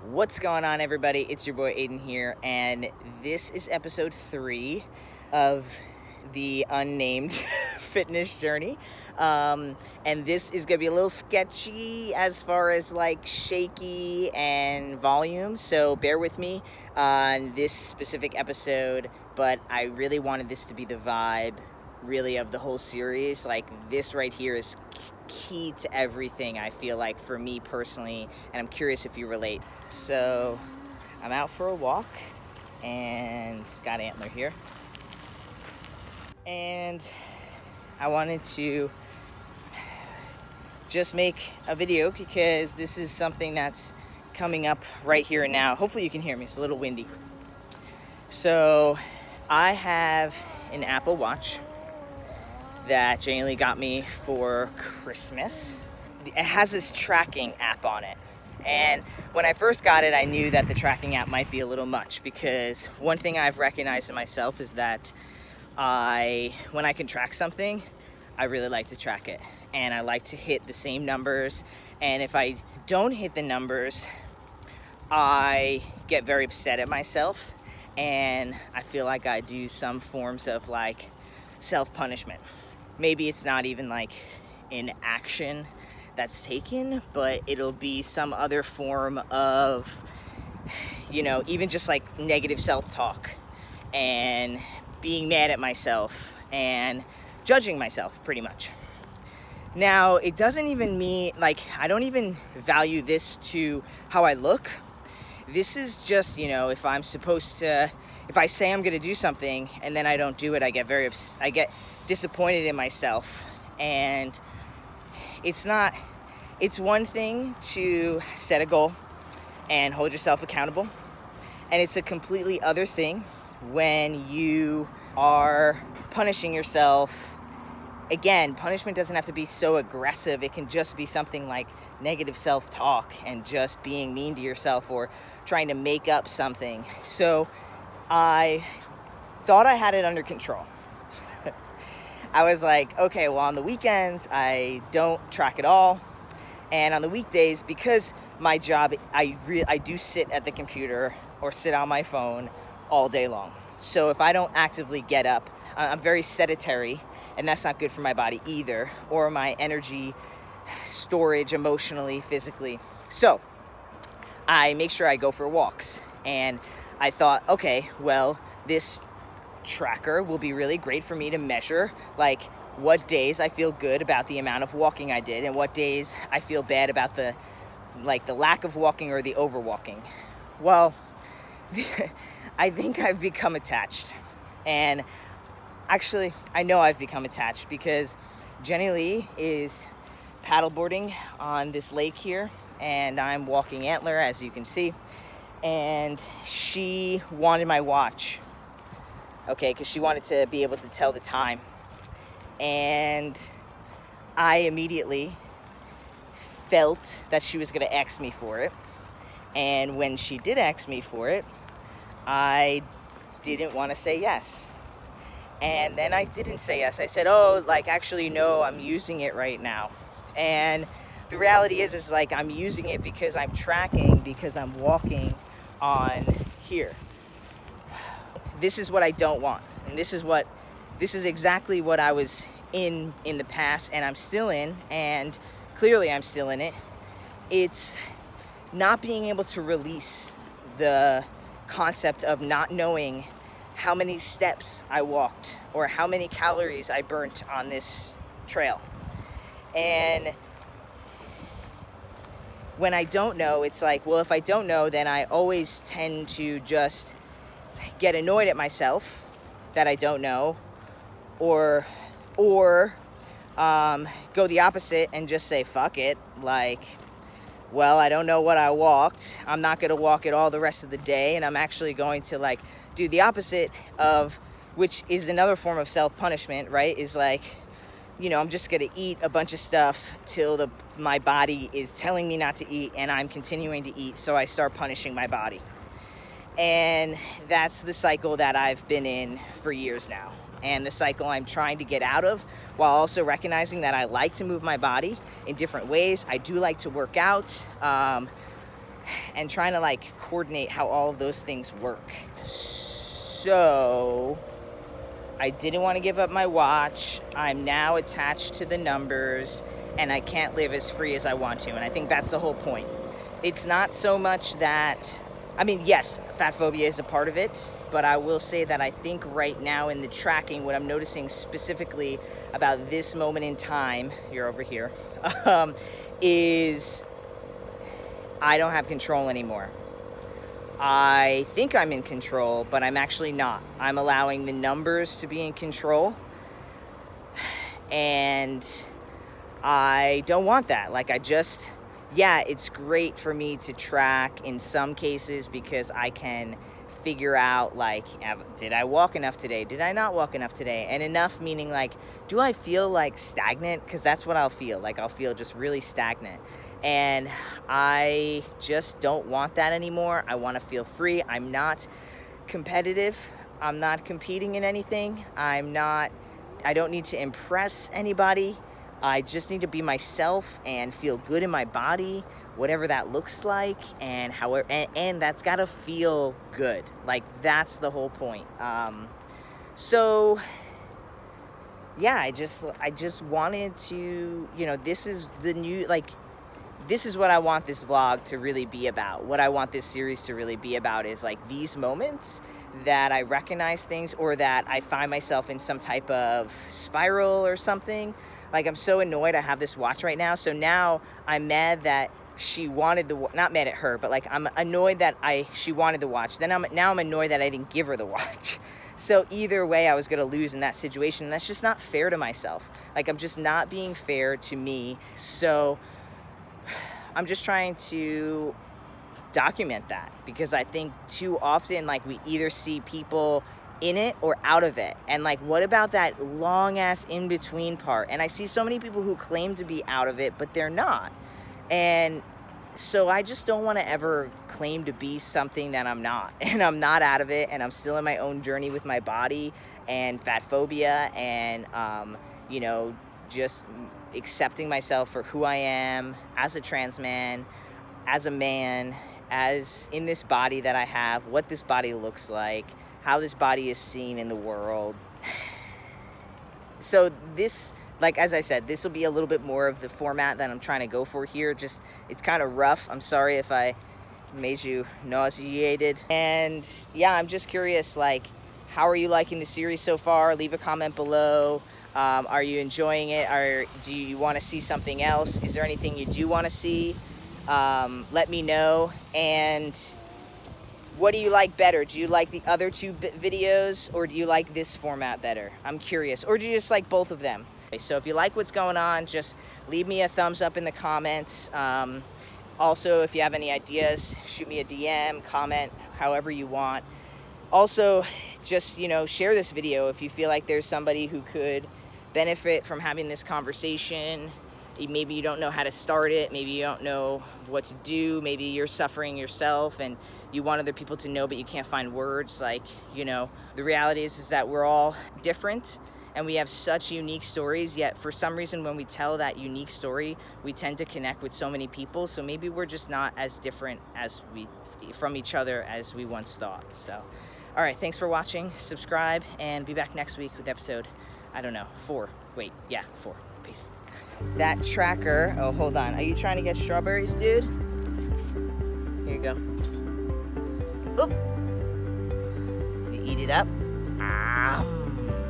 What's going on, everybody? It's your boy Aiden here, and this is episode 3 of the unnamed fitness journey. And this is gonna be a little sketchy as far as like shaky and volume, so bear with me on this specific episode. But I really wanted this to be the vibe, really, of the whole series. Like, this right here is key to everything, I feel like, for me personally, and I'm curious if you relate. So I'm out for a walk and got Antler here, and I wanted to just make a video because this is something that's coming up right here and now. Hopefully you can hear me. It's a little windy. So I have an Apple Watch that Janie got me for Christmas. It has this tracking app on it. And when I first got it, I knew that the tracking app might be a little much, because one thing I've recognized in myself is that when I can track something, I really like to track it. And I like to hit the same numbers. And if I don't hit the numbers, I get very upset at myself. And I feel like I do some forms of like self-punishment. Maybe it's not even like an action that's taken, but it'll be some other form of, even just like negative self-talk and being mad at myself and judging myself, pretty much. Now, it doesn't even mean, like, I don't even value this to how I look. This is just, if I'm supposed to, if I say I'm gonna do something and then I don't do it, I get disappointed in myself. And it's one thing to set a goal and hold yourself accountable, and it's a completely other thing when you are punishing yourself. Again, punishment doesn't have to be so aggressive. It can just be something like negative self-talk and just being mean to yourself or trying to make up something. So I thought I had it under control. I was like, okay, well, on the weekends, I don't track at all. And on the weekdays, because my job, I do sit at the computer or sit on my phone all day long. So if I don't actively get up, I'm very sedentary, and that's not good for my body either, or my energy storage emotionally, physically. So I make sure I go for walks. And I thought, okay, well, this tracker will be really great for me to measure like what days I feel good about the amount of walking I did and what days I feel bad about the lack of walking or the overwalking. Well, I think I've become attached. And actually, I know I've become attached because Jenny Lee is paddleboarding on this lake here, and I'm walking Antler, as you can see, and she wanted my watch. Okay, because she wanted to be able to tell the time. And I immediately felt that she was going to ask me for it. And when she did ask me for it, I didn't want to say yes. And then I didn't say yes. I said, actually, no, I'm using it right now. And the reality is I'm using it because I'm tracking, because I'm walking on here. This is what I don't want, and this is exactly what I was in the past, and I'm still in, and clearly I'm still in it. It's not being able to release the concept of not knowing how many steps I walked or how many calories I burnt on this trail. And when I don't know, it's like, well, if I don't know, then I always tend to just get annoyed at myself that I don't know, or go the opposite and just say fuck it, like, well, I don't know what I walked, I'm not going to walk it all the rest of the day, and I'm actually going to do the opposite of, which is another form of self-punishment, right? Is I'm just going to eat a bunch of stuff till my body is telling me not to eat, and I'm continuing to eat, so I start punishing my body. And that's the cycle that I've been in for years now, and the cycle I'm trying to get out of, while also recognizing that I like to move my body in different ways. I do like to work out. and trying to like coordinate how all of those things work. So I didn't want to give up my watch. I'm now attached to the numbers, and I can't live as free as I want to. And I think that's the whole point. It's not so much that, I mean, yes, fat phobia is a part of it, but I will say that I think right now in the tracking, what I'm noticing specifically about this moment in time, you're over here, is I don't have control anymore. I think I'm in control, but I'm actually not. I'm allowing the numbers to be in control, and I don't want that. Like, yeah, it's great for me to track in some cases because I can figure out, like, did I walk enough today? Did I not walk enough today? And enough meaning, like, do I feel like stagnant? Because that's what I'll feel. Like, I'll feel just really stagnant. And I just don't want that anymore. I want to feel free. I'm not competitive. I'm not competing in anything. I don't need to impress anybody. I just need to be myself and feel good in my body, whatever that looks like, and that's gotta feel good. Like, that's the whole point. So yeah, I just wanted to, this is the new, like, this is what I want this vlog to really be about. What I want this series to really be about is like these moments that I recognize things, or that I find myself in some type of spiral or something. Like, I'm so annoyed I have this watch right now. So now I'm mad that she wanted not mad at her, but like I'm annoyed that she wanted the watch. Now I'm annoyed that I didn't give her the watch. So either way, I was gonna lose in that situation. And that's just not fair to myself. Like, I'm just not being fair to me. So I'm just trying to document that, because I think too often, like, we either see people in it or out of it. And like, what about that long ass in between part? And I see so many people who claim to be out of it, but they're not. And so I just don't want to ever claim to be something that I'm not. And I'm not out of it, and I'm still in my own journey with my body and fat phobia, and just accepting myself for who I am as a trans man, as a man, as in this body that I have, what this body looks like, how this body is seen in the world. So this, like, as I said, this will be a little bit more of the format that I'm trying to go for here. Just, it's kind of rough. I'm sorry if I made you nauseated. And yeah, I'm just curious, like, how are you liking the series so far? Leave a comment below. Are you enjoying it? Or do you want to see something else? Is there anything you do want to see? Let me know. And what do you like better? Do you like the other two videos, or do you like this format better? I'm curious. Or do you just like both of them? Okay, so if you like what's going on, just leave me a thumbs up in the comments. Also, if you have any ideas, shoot me a DM, comment, however you want. Also, just, share this video if you feel like there's somebody who could benefit from having this conversation. Maybe you don't know how to start it. Maybe you don't know what to do. Maybe you're suffering yourself and you want other people to know, but you can't find words. Like, the reality is that we're all different and we have such unique stories, yet for some reason when we tell that unique story, we tend to connect with so many people. So maybe we're just not as different from each other as we once thought. So, all right, thanks for watching. Subscribe, and be back next week with episode, I don't know, 4. Wait, yeah, 4. Peace. That tracker, oh, hold on. Are you trying to get strawberries, dude? Here you go. Oop. You eat it up.